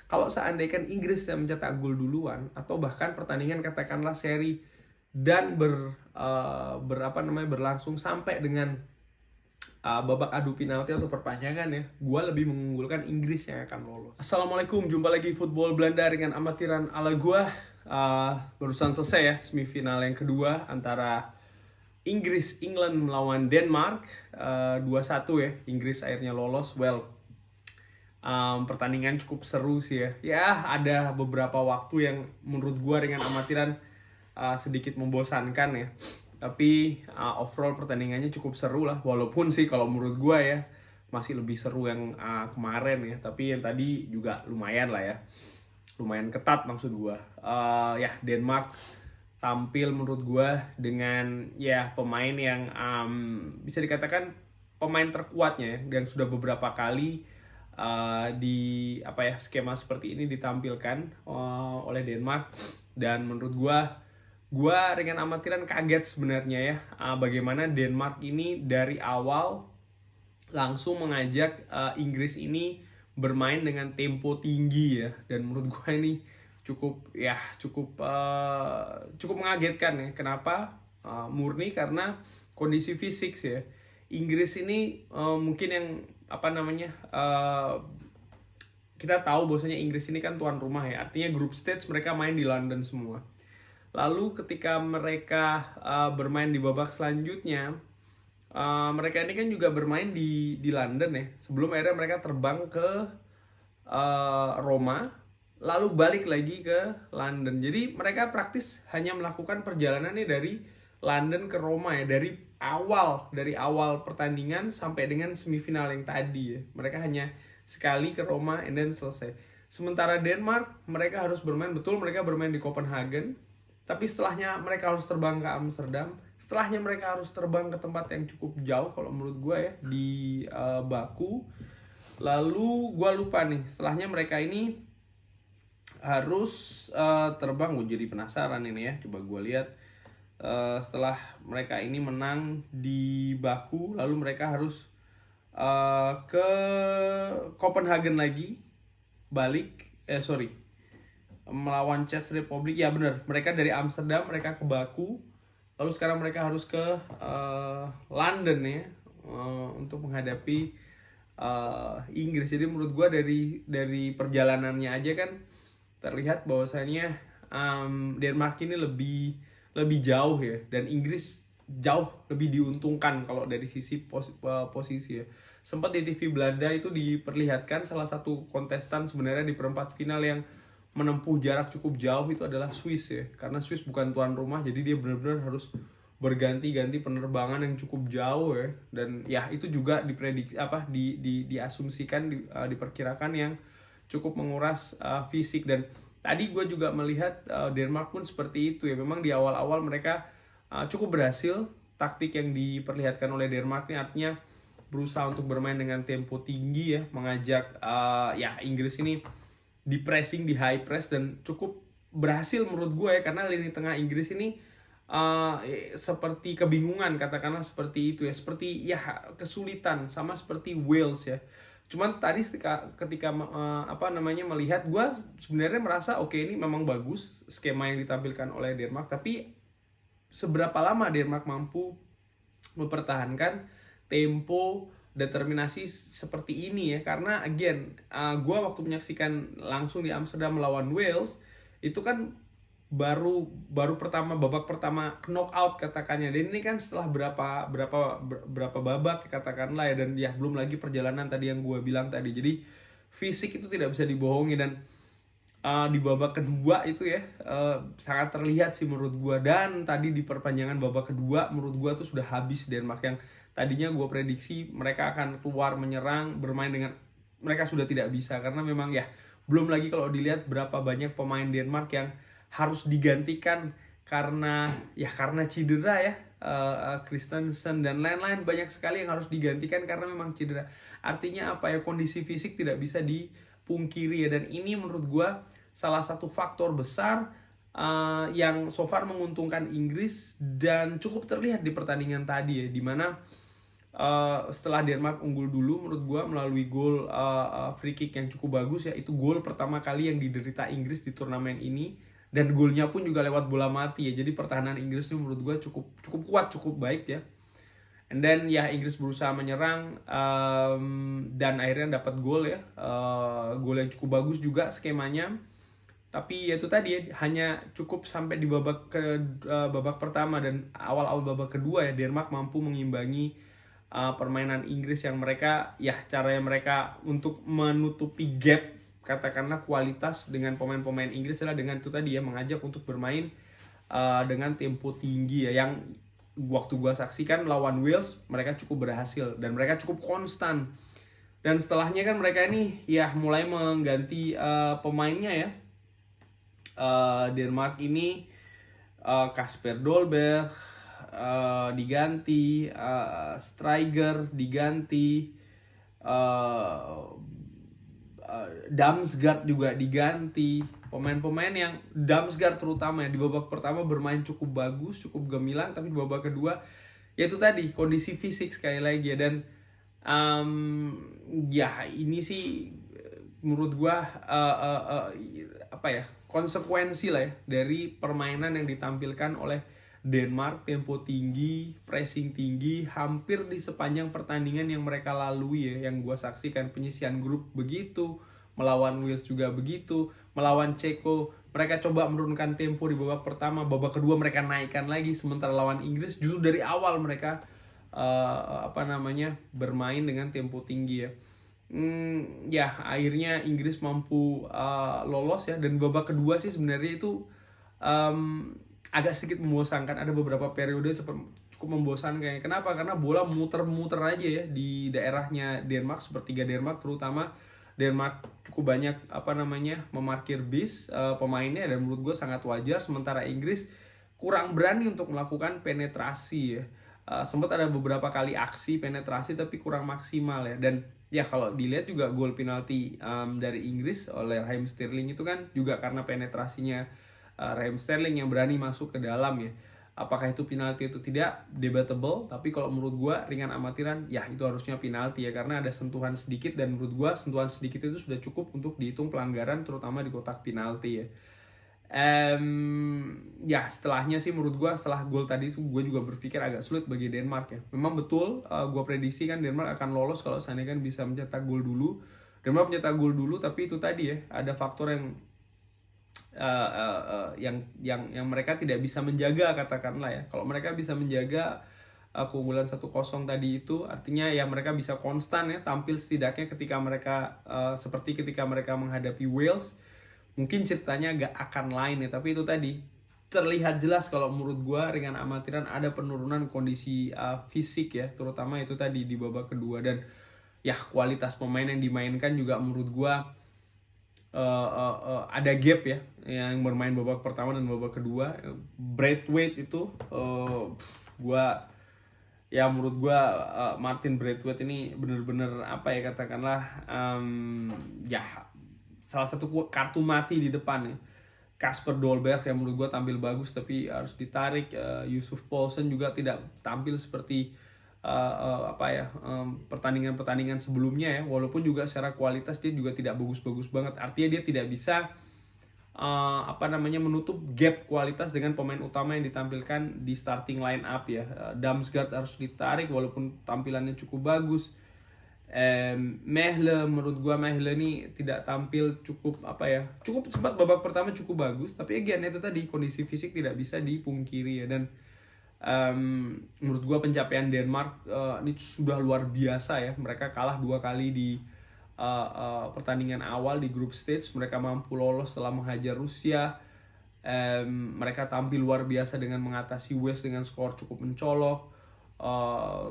kalau seandainya Inggris yang mencetak gol duluan atau bahkan pertandingan katakanlah seri dan berlangsung sampai dengan babak adu penalti atau perpanjangan ya, gue lebih mengunggulkan Inggris yang akan lolos. Assalamualaikum, jumpa lagi Football Belanda dengan amatiran ala gue. Barusan selesai ya semifinal yang kedua antara England melawan Denmark, 2-1 ya. Inggris akhirnya lolos. Pertandingan cukup seru sih ya. Ya, ada beberapa waktu yang menurut gue dengan amatiran sedikit membosankan ya. Tapi overall pertandingannya cukup seru lah. Walaupun sih kalau menurut gue ya masih lebih seru yang kemarin ya. Tapi yang tadi juga lumayan lah ya. Lumayan ketat maksud gue. Ya, Denmark tampil menurut gue dengan ya pemain yang bisa dikatakan pemain terkuatnya ya, dan sudah beberapa kali di skema seperti ini ditampilkan oleh Denmark. Dan menurut gue dengan amatiran kaget sebenarnya ya bagaimana Denmark ini dari awal langsung mengajak Inggris ini bermain dengan tempo tinggi ya. Dan menurut gue ini cukup mengagetkan ya. Kenapa? Murni karena kondisi fisik sih ya. Inggris ini mungkin yang kita tahu bahwasanya Inggris ini kan tuan rumah ya. Artinya group stage mereka main di London semua. Lalu ketika mereka bermain di babak selanjutnya, mereka ini kan juga bermain di London ya. Sebelum akhirnya mereka terbang ke Roma, lalu balik lagi ke London. Jadi mereka praktis hanya melakukan perjalanannya dari London ke Roma ya, dari awal pertandingan sampai dengan semifinal yang tadi ya. Mereka hanya sekali ke Roma and then selesai. Sementara Denmark, mereka harus bermain, betul mereka bermain di Copenhagen, tapi setelahnya mereka harus terbang ke Amsterdam, setelahnya mereka harus terbang ke tempat yang cukup jauh kalau menurut gue ya, di Baku. Lalu gue lupa nih, setelahnya mereka ini harus terbang. Gue jadi penasaran ini ya, coba gue lihat. Setelah mereka ini menang di Baku, lalu mereka harus ke Copenhagen lagi, melawan Czech Republic. Ya benar, mereka dari Amsterdam mereka ke Baku, lalu sekarang mereka harus ke London ya, untuk menghadapi Inggris. Jadi menurut gue dari perjalanannya aja kan terlihat bahwasannya Denmark ini lebih jauh ya, dan Inggris jauh lebih diuntungkan kalau dari sisi posisi ya. Sempat di TV Belanda itu diperlihatkan salah satu kontestan sebenarnya di perempat final yang menempuh jarak cukup jauh itu adalah Swiss ya, karena Swiss bukan tuan rumah, jadi dia benar-benar harus berganti-ganti penerbangan yang cukup jauh ya. Dan ya itu juga diprediksi diasumsikan diperkirakan yang cukup menguras fisik. Dan tadi gue juga melihat Denmark pun seperti itu ya. Memang di awal-awal mereka cukup berhasil. Taktik yang diperlihatkan oleh Denmark ini artinya berusaha untuk bermain dengan tempo tinggi ya, mengajak Inggris ini di pressing, di high press, dan cukup berhasil menurut gue ya, karena lini tengah Inggris ini seperti kebingungan, katakanlah seperti itu ya, seperti ya kesulitan, sama seperti Wales ya. Cuman tadi ketika melihat, gue sebenarnya merasa oke, ini memang bagus skema yang ditampilkan oleh Denmark, tapi seberapa lama Denmark mampu mempertahankan tempo determinasi seperti ini ya. Karena again, gue waktu menyaksikan langsung di Amsterdam melawan Wales itu kan baru babak pertama knockout katakannya, dan ini kan setelah berapa babak katakanlah ya, dan ya belum lagi perjalanan tadi yang gue bilang tadi. Jadi fisik itu tidak bisa dibohongi, dan di babak kedua itu ya sangat terlihat sih menurut gue. Dan tadi di perpanjangan babak kedua menurut gue tuh sudah habis Denmark, yang tadinya gue prediksi mereka akan keluar menyerang bermain dengan mereka sudah tidak bisa, karena memang ya belum lagi kalau dilihat berapa banyak pemain Denmark yang harus digantikan karena cedera ya. Christensen dan lain-lain banyak sekali yang harus digantikan karena memang cedera. Artinya kondisi fisik tidak bisa dipungkiri ya. Dan ini menurut gue salah satu faktor besar yang so far menguntungkan Inggris, dan cukup terlihat di pertandingan tadi ya, dimana setelah Denmark unggul dulu menurut gue melalui gol free kick yang cukup bagus ya. Itu gol pertama kali yang diderita Inggris di turnamen ini, dan golnya pun juga lewat bola mati ya. Jadi pertahanan Inggris ini menurut gue cukup kuat, cukup baik ya. And then ya Inggris berusaha menyerang dan akhirnya dapat gol ya. Gol yang cukup bagus juga skemanya. Tapi ya itu tadi ya, hanya cukup sampai di babak pertama, dan awal-awal babak kedua ya Denmark mampu mengimbangi permainan Inggris yang mereka ya caranya mereka untuk menutupi gap katakanlah kualitas dengan pemain-pemain Inggris adalah dengan itu tadi ya, mengajak untuk bermain dengan tempo tinggi ya, yang waktu gua saksikan lawan Wales mereka cukup berhasil dan mereka cukup konstan. Dan setelahnya kan mereka ini ya mulai mengganti pemainnya ya. Denmark ini Kasper Dolberg diganti, Striker diganti, Damsgaard juga diganti. Pemain-pemain yang Damsgaard terutama ya di babak pertama bermain cukup bagus, cukup gemilang, tapi di babak kedua ya itu tadi kondisi fisik sekali lagi ya. Dan ya ini sih menurut gua apa ya, konsekuensi lah ya dari permainan yang ditampilkan oleh Denmark. Tempo tinggi, pressing tinggi hampir di sepanjang pertandingan yang mereka lalui ya, yang gua saksikan. Penyisian grup begitu, melawan Wales juga begitu, melawan Ceko mereka coba menurunkan tempo di babak pertama, babak kedua mereka naikkan lagi. Sementara lawan Inggris justru dari awal mereka bermain dengan tempo tinggi ya. Ya akhirnya Inggris mampu lolos ya. Dan babak kedua sih sebenarnya itu agak sedikit membosankan. Ada beberapa periode cukup membosankan. Kenapa? Karena bola muter-muter aja ya di daerahnya Denmark, sepertiga Denmark terutama. Denmark cukup banyak memarkir bis pemainnya, dan menurut gue sangat wajar. Sementara Inggris kurang berani untuk melakukan penetrasi ya. Sempat ada beberapa kali aksi penetrasi tapi kurang maksimal ya. Dan ya kalau dilihat juga gol penalti dari Inggris oleh Raheem Sterling itu kan juga karena penetrasinya Raheem Sterling yang berani masuk ke dalam ya. Apakah itu penalti itu tidak, debatable, tapi kalau menurut gua ringan amatiran ya itu harusnya penalti ya, karena ada sentuhan sedikit, dan menurut gua sentuhan sedikit itu sudah cukup untuk dihitung pelanggaran terutama di kotak penalti ya. Ya setelahnya sih menurut gue, setelah gol tadi gue juga berpikir agak sulit bagi Denmark ya. Memang betul gue prediksi kan Denmark akan lolos kalau seandainya kan bisa mencetak gol dulu. Denmark mencetak gol dulu, tapi itu tadi ya ada faktor yang mereka tidak bisa menjaga katakanlah ya. Kalau mereka bisa menjaga keunggulan 1-0 tadi itu artinya ya mereka bisa konstan ya tampil setidaknya ketika mereka seperti ketika mereka menghadapi Wales. Mungkin ceritanya agak akan lain ya, tapi itu tadi terlihat jelas kalau menurut gue ringan amatiran ada penurunan kondisi fisik ya, terutama itu tadi di babak kedua. Dan ya kualitas pemain yang dimainkan juga menurut gue ada gap ya, yang bermain babak pertama dan babak kedua. Braithwaite itu menurut gue Martin Braithwaite ini bener-bener apa ya katakanlah salah satu kartu mati di depan ya. Kasper Dolberg yang menurut gue tampil bagus tapi harus ditarik. Yusuf Poulsen juga tidak tampil seperti pertandingan-pertandingan sebelumnya ya, walaupun juga secara kualitas dia juga tidak bagus-bagus banget. Artinya dia tidak bisa menutup gap kualitas dengan pemain utama yang ditampilkan di starting line up ya. Damsgaard harus ditarik walaupun tampilannya cukup bagus. Menurut gua Mehle ini tidak tampil cukup sempat babak pertama cukup bagus, tapi again itu tadi kondisi fisik tidak bisa dipungkiri ya. Dan menurut gua pencapaian Denmark ini sudah luar biasa ya. Mereka kalah 2 kali di pertandingan awal di group stage, mereka mampu lolos setelah menghajar Rusia. Mereka tampil luar biasa dengan mengatasi Wales dengan skor cukup mencolok.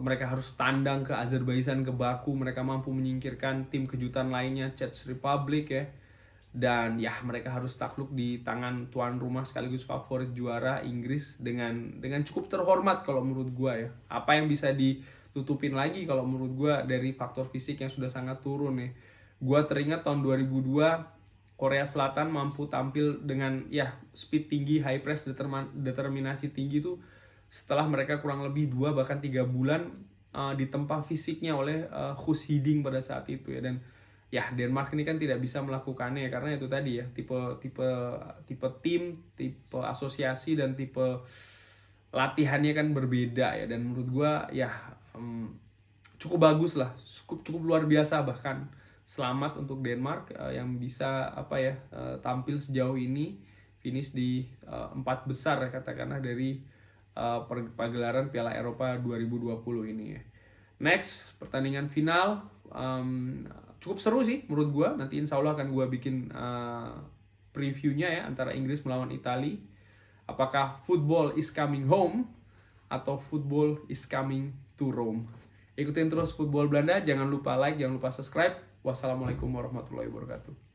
Mereka harus tandang ke Azerbaijan, ke Baku, mereka mampu menyingkirkan tim kejutan lainnya Czech Republic ya. Dan ya mereka harus takluk di tangan tuan rumah sekaligus favorit juara Inggris dengan cukup terhormat kalau menurut gua ya. Apa yang bisa ditutupin lagi kalau menurut gua dari faktor fisik yang sudah sangat turun ya. Gua teringat tahun 2002 Korea Selatan mampu tampil dengan ya speed tinggi, high press, determinasi tinggi tuh setelah mereka kurang lebih 2 bahkan 3 bulan ditempa fisiknya oleh Guus Hiddink pada saat itu ya. Dan ya Denmark ini kan tidak bisa melakukannya karena itu tadi ya, tipe tim, tipe asosiasi dan tipe latihannya kan berbeda ya. Dan menurut gue ya cukup bagus lah, cukup luar biasa bahkan. Selamat untuk Denmark yang bisa tampil sejauh ini, finish di 4 besar ya katakanlah dari pagelaran Piala Eropa 2020 ini ya. Next, pertandingan final cukup seru sih menurut gue. Nanti insya Allah akan gue bikin previewnya ya, antara Inggris melawan Italia. Apakah football is coming home atau football is coming to Rome? Ikutin terus Football Belanda, jangan lupa like, jangan lupa subscribe. Wassalamualaikum warahmatullahi wabarakatuh.